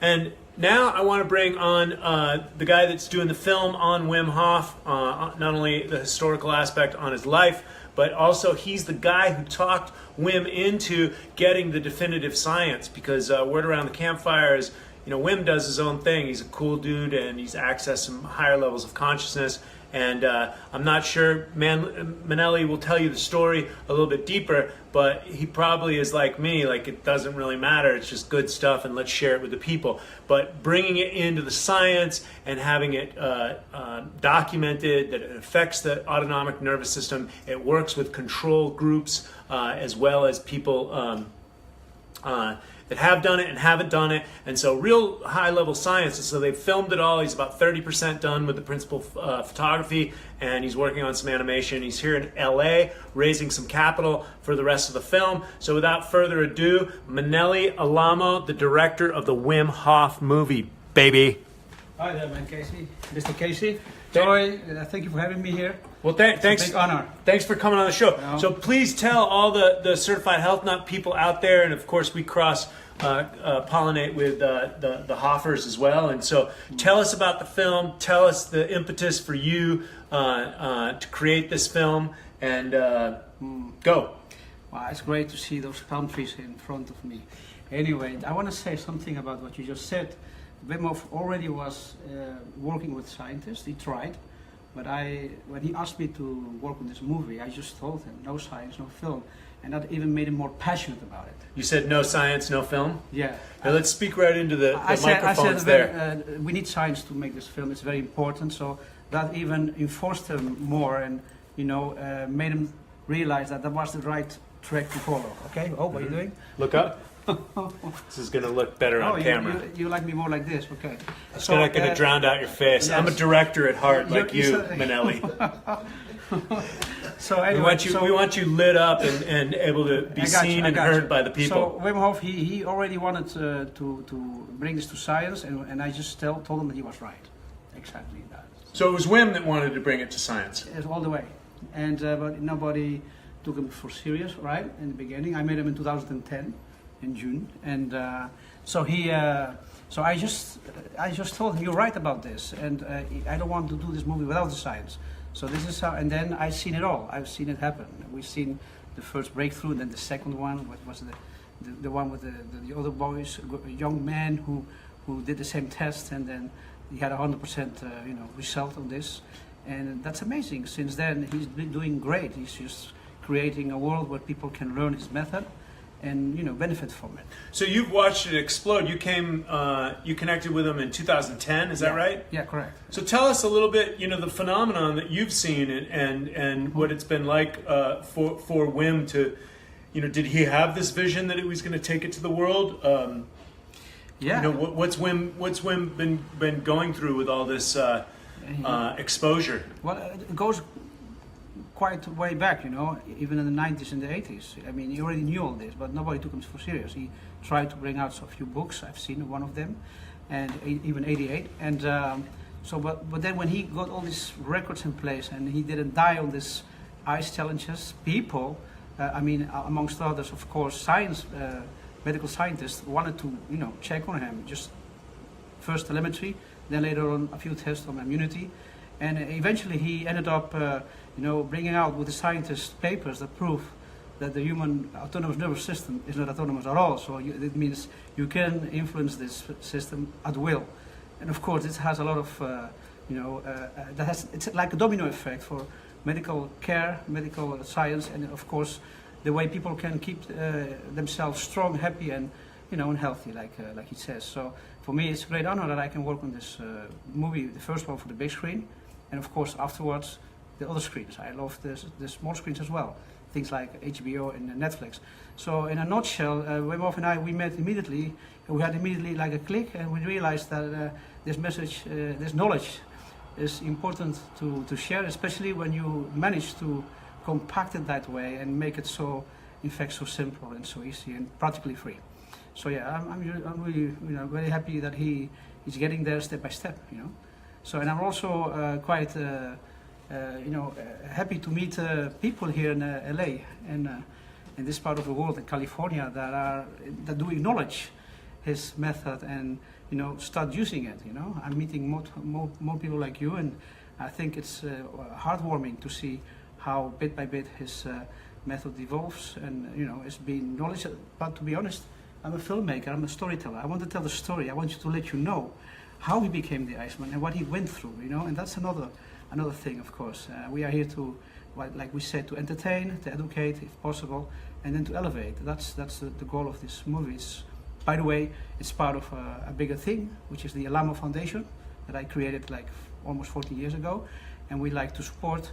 And now I want to bring on the guy that's doing the film on Wim Hof, not only the historical aspect on his life, but also he's the guy who talked Wim into getting the definitive science, because word around the campfire is, Wim does his own thing. He's a cool dude and he's accessed some higher levels of consciousness. And I'm not sure, Manely will tell you the story a little bit deeper, but he probably is like me, like it doesn't really matter, it's just good stuff and let's share it with the people. But bringing it into the science and having it documented, that it affects the autonomic nervous system, it works with control groups as well as people that have done it and haven't done it, and so real high-level science. And so they've filmed it all. He's about 30% done with the principal photography, and he's working on some animation. He's here in LA raising some capital for the rest of the film. So without further ado, Manely Ellamo, the director of the Wim Hof movie, baby. Hi there, man, Casey. Mr. Casey. Joy, thank you for having me here. Well, thanks. It's a big honor. Thanks for coming on the show. So please tell all the certified health nut people out there, and of course we pollinate with the Hoffers as well. And so tell us about the film. Tell us the impetus for you to create this film, and go. Wow, it's great to see those palm trees in front of me. Anyway, I want to say something about what you just said. Wim Hof already was working with scientists. He tried, but when he asked me to work on this movie, I just told him no science, no film, and that even made him more passionate about it. You said no science, no film? Yeah. Now let's speak right into the microphones there. We need science to make this film. It's very important. So that even enforced him more, and made him realize that was the right track to follow. Okay. Oh, what are you doing? Look up. This is going to look better on camera. You like me more like this, okay. It's not going to drown out your face. Yes. I'm a director at heart, like you, Manely. So anyway, we want you lit up and able to be seen and heard by the people. So Wim Hof, he already wanted to bring this to science, and I just told him that he was right. Exactly that. So it was Wim that wanted to bring it to science? Yes, all the way. And but nobody took him for serious, right, in the beginning. I met him in 2010. In June, and so I just told him, you're right about this, and I don't want to do this movie without the science. So this is how, and then I've seen it all. I've seen it happen. We've seen the first breakthrough, and then the second one, what was the one with the other boys, a young man who did the same test, and then he had 100% result on this, and that's amazing. Since then, he's been doing great. He's just creating a world where people can learn his method and benefit from it. So you've watched it explode. You connected with him in 2010. Is that right? Yeah, correct. So tell us a little bit, the phenomenon that you've seen and what it's been like for Wim to, did he have this vision that he was going to take it to the world? Yeah. What's Wim been going through with all this exposure? Well, it goes quite way back, even in the 90s and the 80s. I mean, he already knew all this, but nobody took him for serious. He tried to bring out a few books. I've seen one of them, and even 88. And but then when he got all these records in place and he didn't die on these ice challenges, people, amongst others, of course, medical scientists wanted to, check on him. Just first telemetry, then later on a few tests on immunity. And eventually he ended up, bringing out with the scientists papers that prove that the human autonomous nervous system is not autonomous at all. So it means you can influence this system at will. And of course, it has a lot of, it's like a domino effect for medical care, medical science, and of course, the way people can keep themselves strong, happy, and and healthy, like he says. So for me, it's a great honor that I can work on this movie, the first one for the big screen. And of course, afterwards, the other screens. I love the small screens as well. Things like HBO and Netflix. So in a nutshell, Wim Hof and I, we met immediately. We had immediately like a click, and we realized that this message, this knowledge, is important to share, especially when you manage to compact it that way and make it so, in fact, so simple and so easy and practically free. So yeah, I'm really very happy that he's getting there step by step. So, and I'm also quite, happy to meet people here in LA and in this part of the world, in California, that do acknowledge his method and start using it. I'm meeting more people like you, and I think it's heartwarming to see how bit by bit his method evolves, and it's been knowledge. But to be honest, I'm a filmmaker, I'm a storyteller. I want to tell the story. I want you to let you know how he became the Iceman and what he went through, and that's another thing, of course. We are here to, like we said, to entertain, to educate, if possible, and then to elevate. That's the goal of this movie. By the way, it's part of a bigger thing, which is the Ellamo Foundation that I created like almost 40 years ago, and we like to support,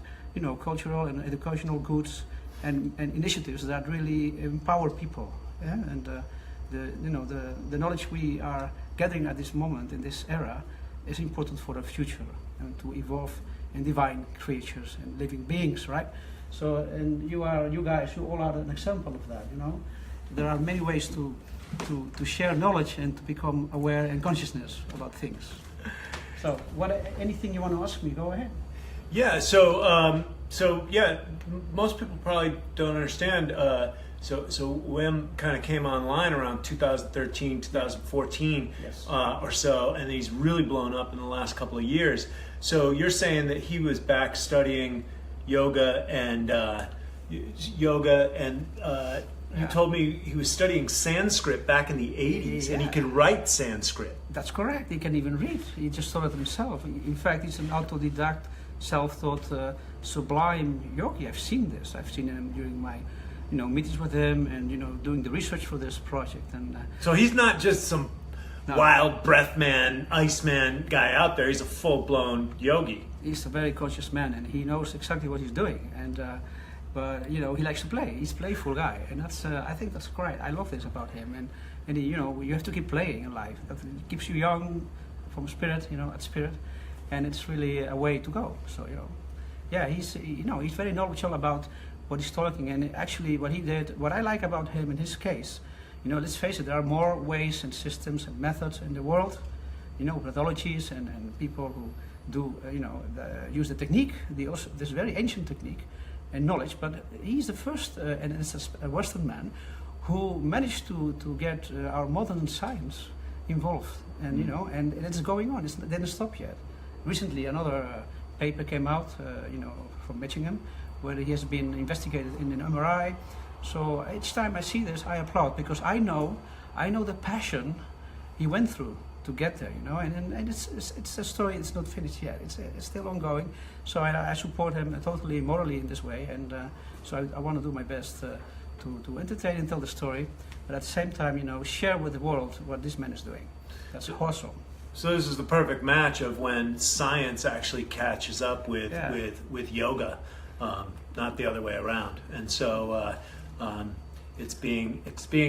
cultural and educational goods and initiatives that really empower people. Yeah? And the knowledge we are gathering at this moment in this era is important for the future and to evolve in divine creatures and living beings, right? So, and you guys, you all are an example of that. There are many ways to share knowledge and to become aware and consciousness about things. So, anything you want to ask me? Go ahead. Yeah. So most people probably don't understand. So Wim kind of came online around 2013, 2014 Yes. Or so, and he's really blown up in the last couple of years. So you're saying that he was back studying yoga and you told me he was studying Sanskrit back in the 80s, and he can write Sanskrit. That's correct. He can even read. He just taught it himself. In fact, he's an autodidact, self-taught, sublime yogi. I've seen this. I've seen him during my, meetings with him, and doing the research for this project. And so he's not just some wild breath man, Iceman guy out there. He's a full-blown yogi. He's a very conscious man, and he knows exactly what he's doing. And but he likes to play. He's a playful guy, and that's I think that's great. I love this about him. And you have to keep playing in life. That keeps you young from spirit, at spirit, and it's really a way to go. So he's very knowledgeable about what he's talking, and actually what he did. What I like about him in his case, let's face it, there are more ways and systems and methods in the world, pathologies and people who do use the technique, this very ancient technique and knowledge, but he's the first, and it's a Western man, who managed to get our modern science involved, and and it's going on. It didn't stop yet. Recently, another paper came out, from Michigan, where he has been investigated in an MRI. So each time I see this, I applaud, because I know the passion he went through to get there, and it's a story. It's not finished yet. It's still ongoing. So I support him totally morally in this way, and so I want to do my best to entertain and tell the story, but at the same time, share with the world what this man is doing. That's awesome. So this is the perfect match of when science actually catches up with yoga, not the other way around, and so. It's being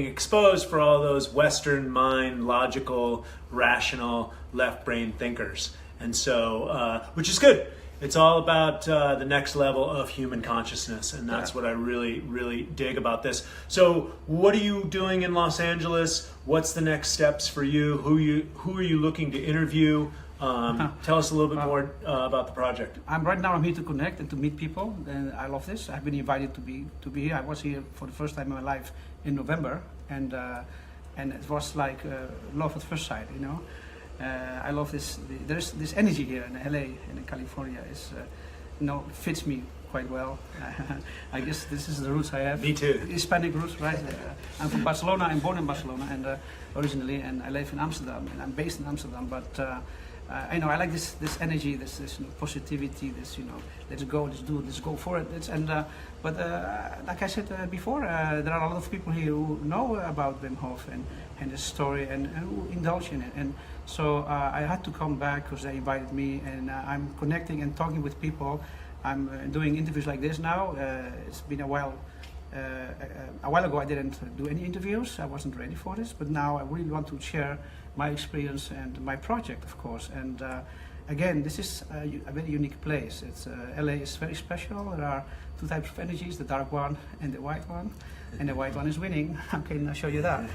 exposed for all those Western mind, logical, rational, left brain thinkers, and so which is good. It's all about the next level of human consciousness, and that's what I really, really dig about this. So, what are you doing in Los Angeles? What's the next steps for you? Who are you looking to interview? Tell us a little bit more about the project. I'm here to connect and to meet people, and I love this. I've been invited to be here. I was here for the first time in my life in November, and it was like love at first sight. I love this. There's this energy here in LA and in California. Fits me quite well. I guess this is the roots I have. Me too. Hispanic roots, right? I'm from Barcelona. I'm born in Barcelona, and originally, and I live in Amsterdam, and I'm based in Amsterdam, but. I like this energy, this positivity, this let's go, let's do it, let's go for it. But like I said before, there are a lot of people here who know about Wim Hof and his story and who indulge in it. And so I had to come back because they invited me, and I'm connecting and talking with people. I'm doing interviews like this now. It's been a while. A while ago I didn't do any interviews. I wasn't ready for this, but now I really want to share my experience and my project, of course. And again, this is a very unique place. LA is very special. There are two types of energies, the dark one and the white one. And the white one is winning. I can show you that.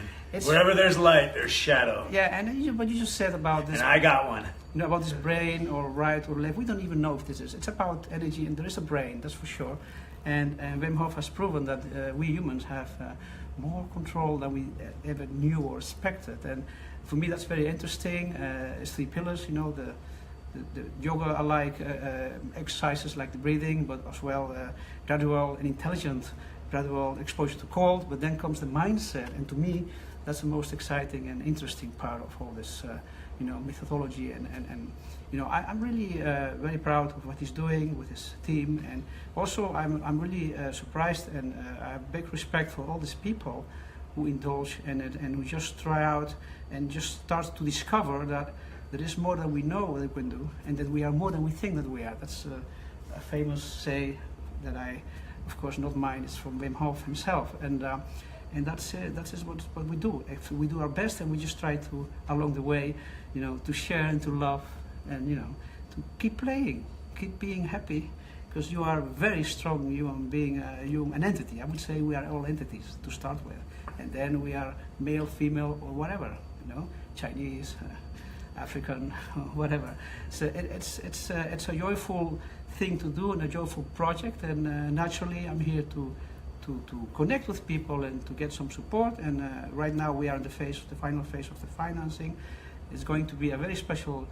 Wherever there's light, there's shadow. Yeah, and but you just said about this. And I got one. About this brain or right or left. We don't even know if this is. It's about energy, and there is a brain, that's for sure. And Wim Hof has proven that we humans have more control than we ever knew or expected. And for me that's very interesting. It's 3 pillars, you know, the yoga-alike exercises like the breathing, but as well gradual and intelligent gradual exposure to cold. But then comes the mindset, and to me that's the most exciting and interesting part of all this you know, methodology, and you know, I'm really very proud of what he's doing with his team, and also I'm really surprised, and I have big respect for all these people who indulge and who just try out and just start to discover that there is more than we know that we can do, and that we are more than we think that we are. That's a famous say that I, of course, not mine. It's from Wim Hof himself, and that's what we do. If we do our best, and we just try to, along the way, you know, to share and to love, and you know, to keep playing, keep being happy, because you are a very strong human being, an entity. I would say we are all entities to start with, and then we are male, female, or whatever, you know, Chinese, African, whatever. So it's a joyful thing to do and a joyful project, and naturally I'm here to connect with people and to get some support. And right now we are in the final phase of the financing. It's going to be a very special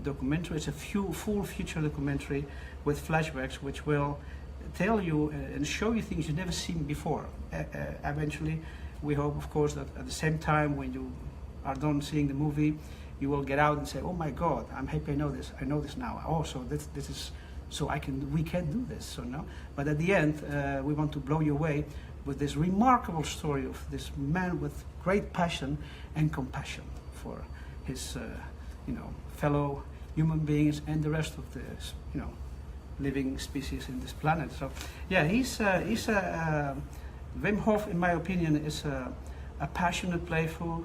documentary. It's a full feature documentary with flashbacks, which will tell you and show you things you've never seen before. Eventually, we hope, of course, that at the same time when you are done seeing the movie, you will get out and say, "Oh my God, I'm happy I know this. I know this now. Oh, so this is, so we can do this." So no, but at the end, we want to blow you away with this remarkable story of this man with great passion and compassion for his, you know, fellow human beings and the rest of the, you know, living species in this planet. So yeah, he's Wim Hof, in my opinion, is a passionate, playful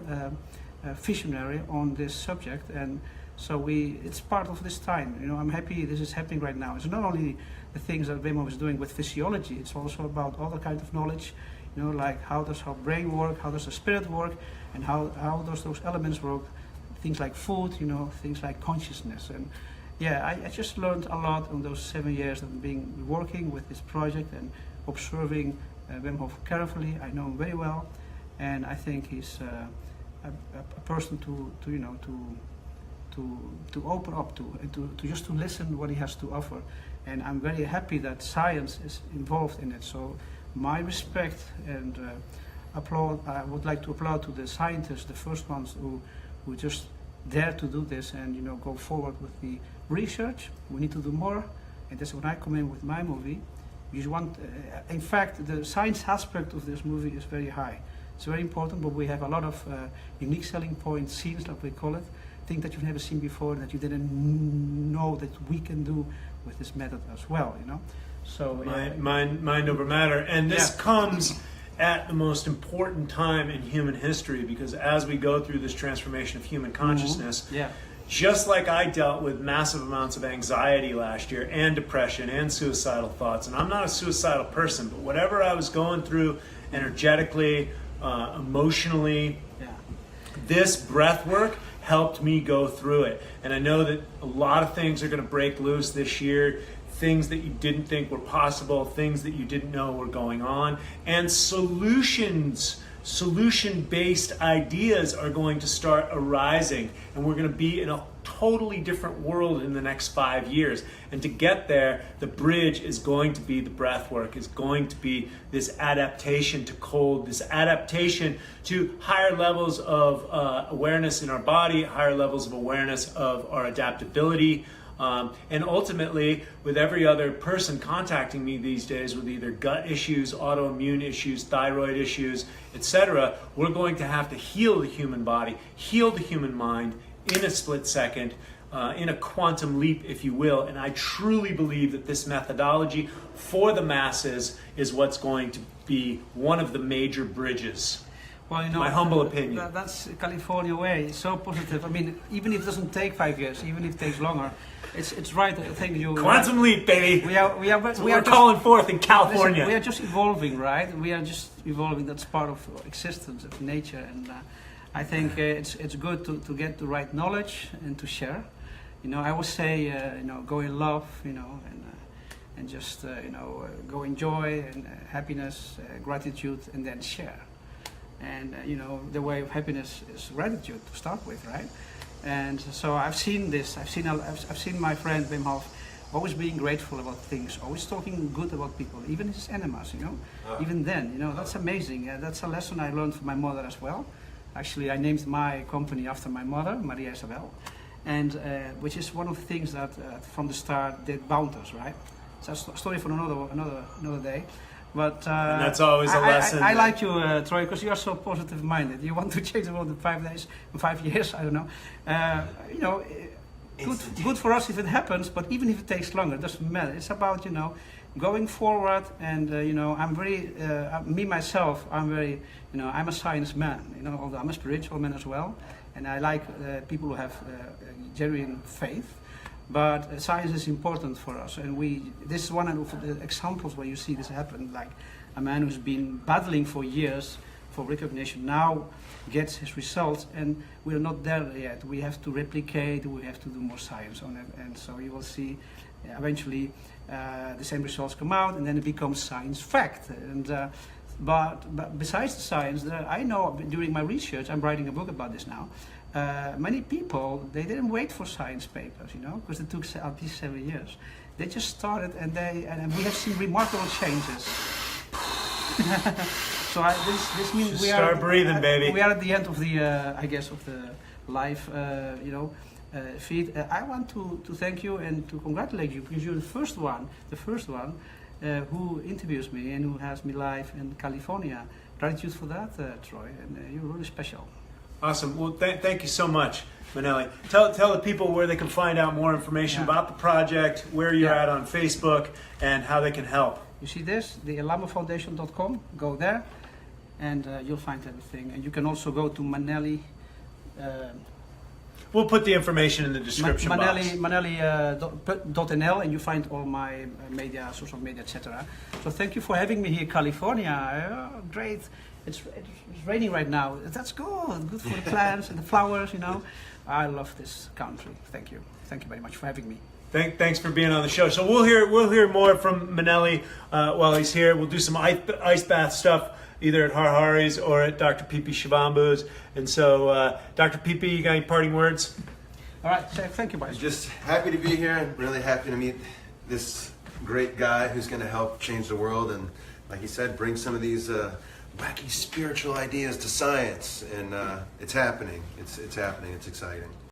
visionary on this subject, and so it's part of this time. You know, I'm happy this is happening right now. It's not only the things that Wim Hof is doing with physiology, it's also about other kinds of knowledge, you know, like how does our brain work, how does the spirit work, and how does those elements work, things like food, you know, things like consciousness. And yeah, I just learned a lot in those 7 years of working with this project and observing Wim Hof carefully. I know him very well, and I think he's a person to you know, to open up to, and to just to listen what he has to offer. And I'm very happy that science is involved in it. So my respect and applaud. I would like to applaud to the scientists, the first ones who just dare to do this and, you know, go forward with the research. We need to do more, and that's when I come in with my movie. You want, in fact, the science aspect of this movie is very high. It's very important, but we have a lot of unique selling point scenes, like we call it, things that you've never seen before, that you didn't know that we can do with this method as well, you know. So mind over matter, and this comes at the most important time in human history, because as we go through this transformation of human consciousness, just like I dealt with massive amounts of anxiety last year and depression and suicidal thoughts, and I'm not a suicidal person, but whatever I was going through energetically, emotionally, this breath work helped me go through it. And I know that a lot of things are going to break loose this year, things that you didn't think were possible, things that you didn't know were going on, and solution-based ideas are going to start arising, and we're going to be in a totally different world in the next 5 years. And to get there, the bridge is going to be the breath work, is going to be this adaptation to cold, this adaptation to higher levels of awareness in our body, higher levels of awareness of our adaptability. And ultimately, with every other person contacting me these days with either gut issues, autoimmune issues, thyroid issues, etc., we're going to have to heal the human body, heal the human mind in a split second, in a quantum leap, if you will. And I truly believe that this methodology for the masses is what's going to be one of the major bridges. Well, you know, my humble opinion. That's California way. It's so positive. I mean, even if it doesn't take 5 years, even if it takes longer, it's right. I think you. Quantum leap, baby. We are calling forth in California. Listen, we are just evolving, right? We are just evolving. That's part of existence, of nature, and I think it's good to get the right knowledge and to share. You know, I always say, you know, go in love, you know, and just you know, go in joy and happiness, gratitude, and then share. And the way of happiness is gratitude to start with, right? And so I've seen this. I've seen my friend Wim Hof always being grateful about things, always talking good about people, even his enemies. Even then, that's amazing. That's a lesson I learned from my mother as well. Actually, I named my company after my mother, Maria Isabel, and which is one of the things that from the start did bound us, right? It's a story for another day. But and that's always a lesson. I like you, Troy, because you are so positive-minded. You want to change the world in 5 days, in 5 years. I don't know. Good for us if it happens, but even if it takes longer, it doesn't matter. It's about going forward, and I'm very me myself. I'm very I'm a science man. Although I'm a spiritual man as well, and I like people who have genuine faith. But science is important for us, and this is one of the examples where you see this happen. Like a man who's been battling for years for recognition now gets his results, and we're not there yet. We have to replicate, we have to do more science on it, and so you will see eventually the same results come out, and then it becomes science fact. And but besides the science, I know during my research, I'm writing a book about this now. Many people, they didn't wait for science papers, because it took at least 7 years. They just started, and we have seen remarkable changes. So this means we are breathing, baby. We are at the end of the, I guess, of the live, feed. I want to thank you and to congratulate you, because you're the first one who interviews me and who has me live in California. Gratitude for that, Troy, and you're really special. Awesome. Well, thank you so much, Manely. Tell the people where they can find out more information about the project, where you're at on Facebook, and how they can help. You see this, the elamofoundation.com. Go there, and you'll find everything. And you can also go to Manely. We'll put the information in the description box. Manely.nl, and you find all my media, social media, etc. So thank you for having me here, California. Great. It's raining right now. That's good. Good for the plants and the flowers. I love this country. Thank you. Thank you very much for having me. Thanks for being on the show. So we'll hear more from Manely while he's here. We'll do some ice bath stuff either at Harhari's or at Dr. Pipi Shivambu's. And so, Dr. Pipi, you got any parting words? All right. Thank you, guys. Just happy to be here and really happy to meet this great guy who's going to help change the world and, like he said, bring some of these wacky spiritual ideas to science. And it's happening. It's happening. It's exciting.